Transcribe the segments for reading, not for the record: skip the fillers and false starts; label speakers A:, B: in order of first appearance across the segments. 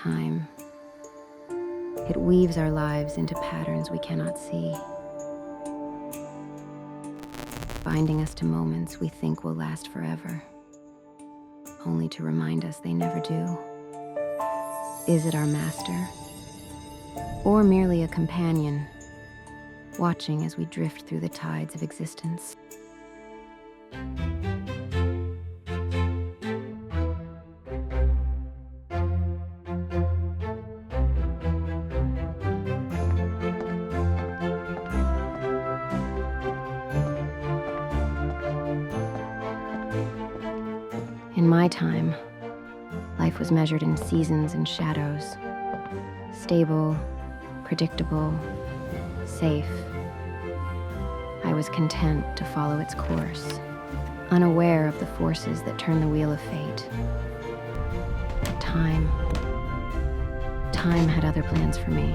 A: time. It weaves our lives into patterns we cannot see, binding us to moments we think will last forever, only to remind us they never do. Is it our master, or merely a companion, watching as we drift through the tides of existence? In my time, life was measured in seasons and shadows. Stable, predictable, safe. I was content to follow its course, unaware of the forces that turn the wheel of fate. Time had other plans for me.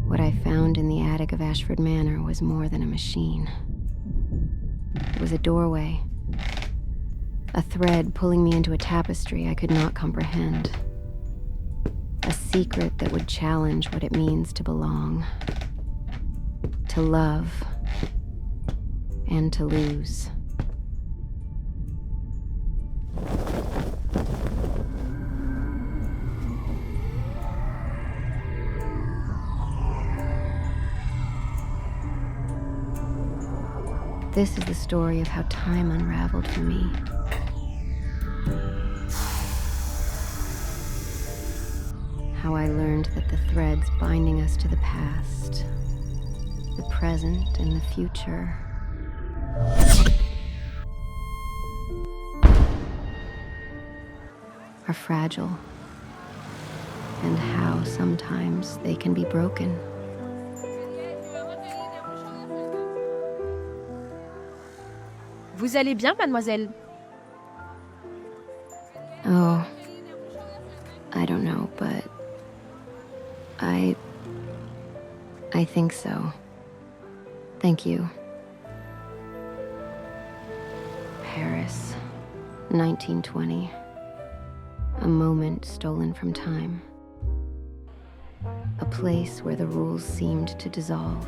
A: What I found in the attic of Ashford Manor was more than a machine. It was a doorway, a thread pulling me into a tapestry I could not comprehend, a secret that would challenge what it means to belong, to love, and to lose. This is the story of how time unraveled for me. How I learned that the threads binding us to the past, the present, and the future are fragile, and how sometimes they can be broken.
B: Vous allez bien, mademoiselle?
A: Oh, I don't know, but I think so. Thank you. Paris, 1920. A moment stolen from time. A place where the rules seemed to dissolve.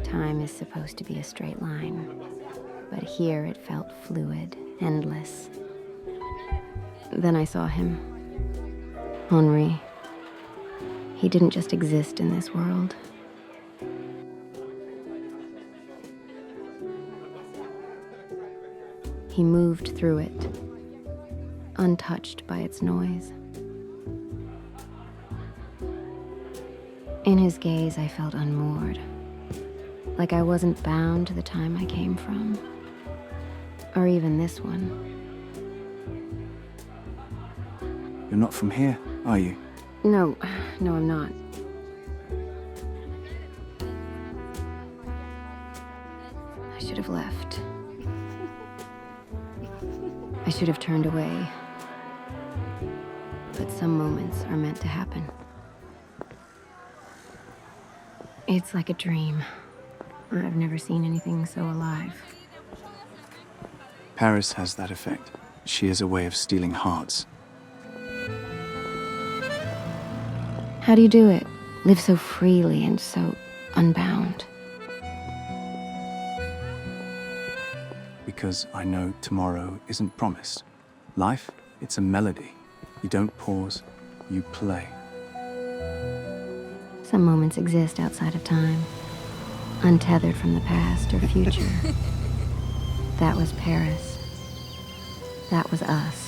A: Time is supposed to be a straight line, but here it felt fluid, endless. Then I saw him. Henri. He didn't just exist in this world. He moved through it, untouched by its noise. In his gaze, I felt unmoored, like I wasn't bound to the time I came from, or even this one.
C: You're not from here, are you?
A: No, I'm not. I should have left. I should have turned away. But some moments are meant to happen. It's like a dream. I've never seen anything so alive.
C: Paris has that effect. She has a way of stealing hearts.
A: How do you do it? Live so freely and so unbound.
C: Because I know tomorrow isn't promised. Life, it's a melody. You don't pause, you play.
A: Some moments exist outside of time, untethered from the past or future. That was Paris. That was us.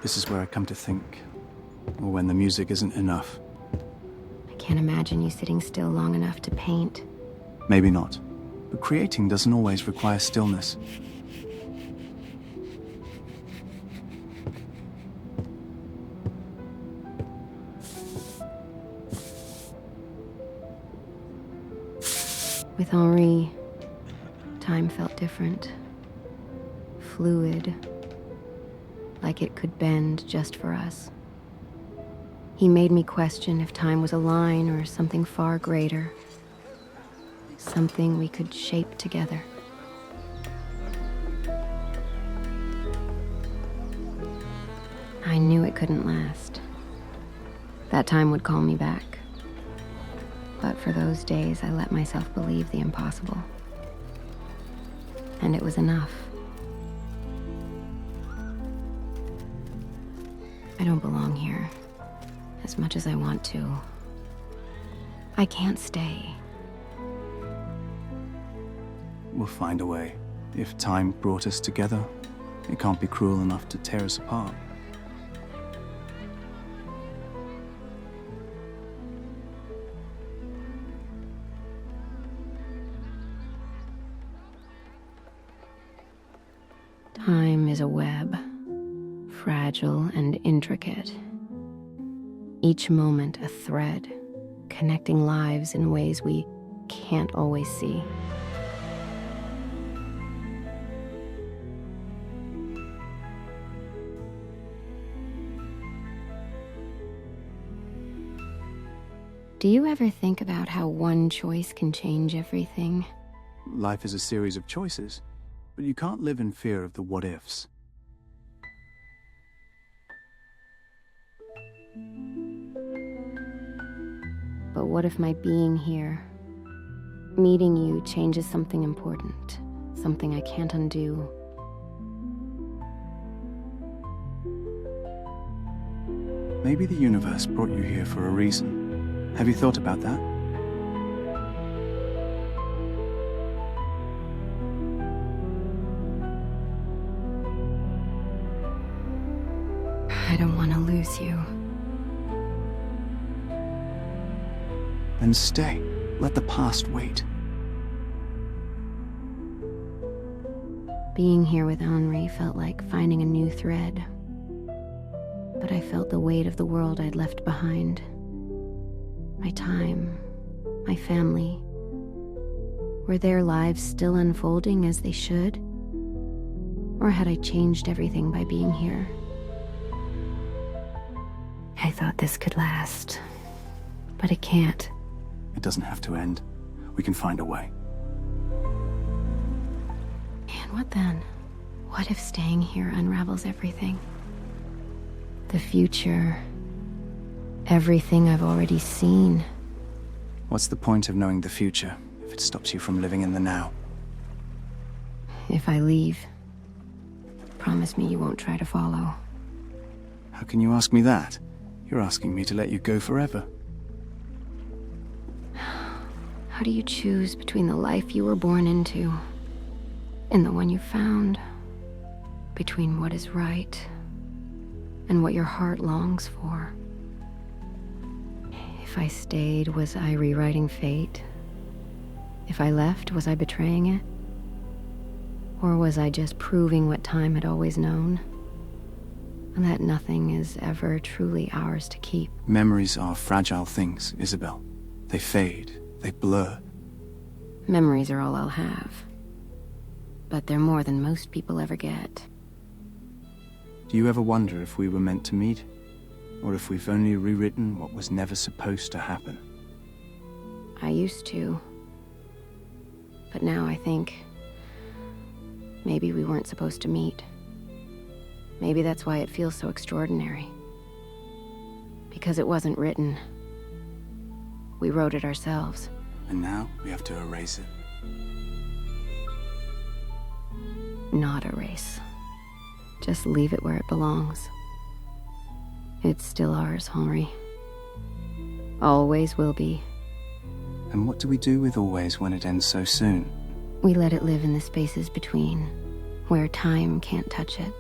C: This is where I come to think, or when the music isn't enough.
A: I can't imagine you sitting still long enough to paint.
C: Maybe not, but creating doesn't always require stillness.
A: With Henri, time felt different. Fluid. Like it could bend just for us. He made me question if time was a line or something far greater. Something we could shape together. I knew it couldn't last. That time would call me back. But for those days, I let myself believe the impossible. And it was enough. I don't belong here, as much as I want to. I can't stay.
C: We'll find a way. If time brought us together, it can't be cruel enough to tear us apart.
A: Time is a web, fragile and intricate. Each moment a thread, connecting lives in ways we can't always see. Do you ever think about how one choice can change everything?
C: Life is a series of choices, but you can't live in fear of the what-ifs.
A: But what if my being here, meeting you, changes something important, something I can't undo?
C: Maybe the universe brought you here for a reason. Have you thought about that?
A: I don't want to lose you.
C: Then stay. Let the past wait.
A: Being here with Henri felt like finding a new thread. But I felt the weight of the world I'd left behind. My time, my family. Were their lives still unfolding as they should? Or had I changed everything by being here? I thought this could last, but it can't.
C: It doesn't have to end. We can find a way.
A: And what then? What if staying here unravels everything? The future, everything I've already seen.
C: What's the point of knowing the future if it stops you from living in the now?
A: If I leave, promise me you won't try to follow.
C: How can you ask me that? You're asking me to let you go forever.
A: How do you choose between the life you were born into and the one you found? Between what is right and what your heart longs for? If I stayed, was I rewriting fate? If I left, was I betraying it? Or was I just proving what time had always known? And that nothing is ever truly ours to keep.
C: Memories are fragile things, Isabel. They fade, they blur.
A: Memories are all I'll have. But they're more than most people ever get.
C: Do you ever wonder if we were meant to meet? Or if we've only rewritten what was never supposed to happen?
A: I used to. But now I think maybe we weren't supposed to meet. Maybe that's why it feels so extraordinary. Because it wasn't written. We wrote it ourselves.
C: And now we have to erase it.
A: Not erase. Just leave it where it belongs. It's still ours, Henri. Always will be.
C: And what do we do with always when it ends so soon?
A: We let it live in the spaces between, where time can't touch it.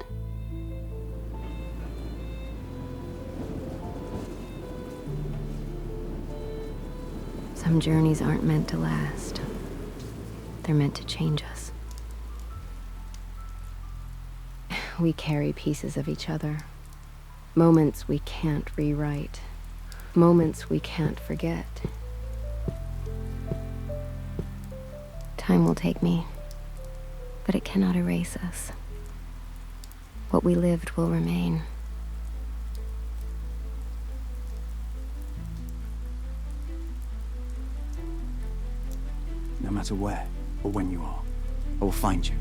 A: Some journeys aren't meant to last. They're meant to change us. We carry pieces of each other. Moments we can't rewrite. Moments we can't forget. Time will take me, but it cannot erase us. What we lived will remain.
C: No matter where or when you are, I will find you.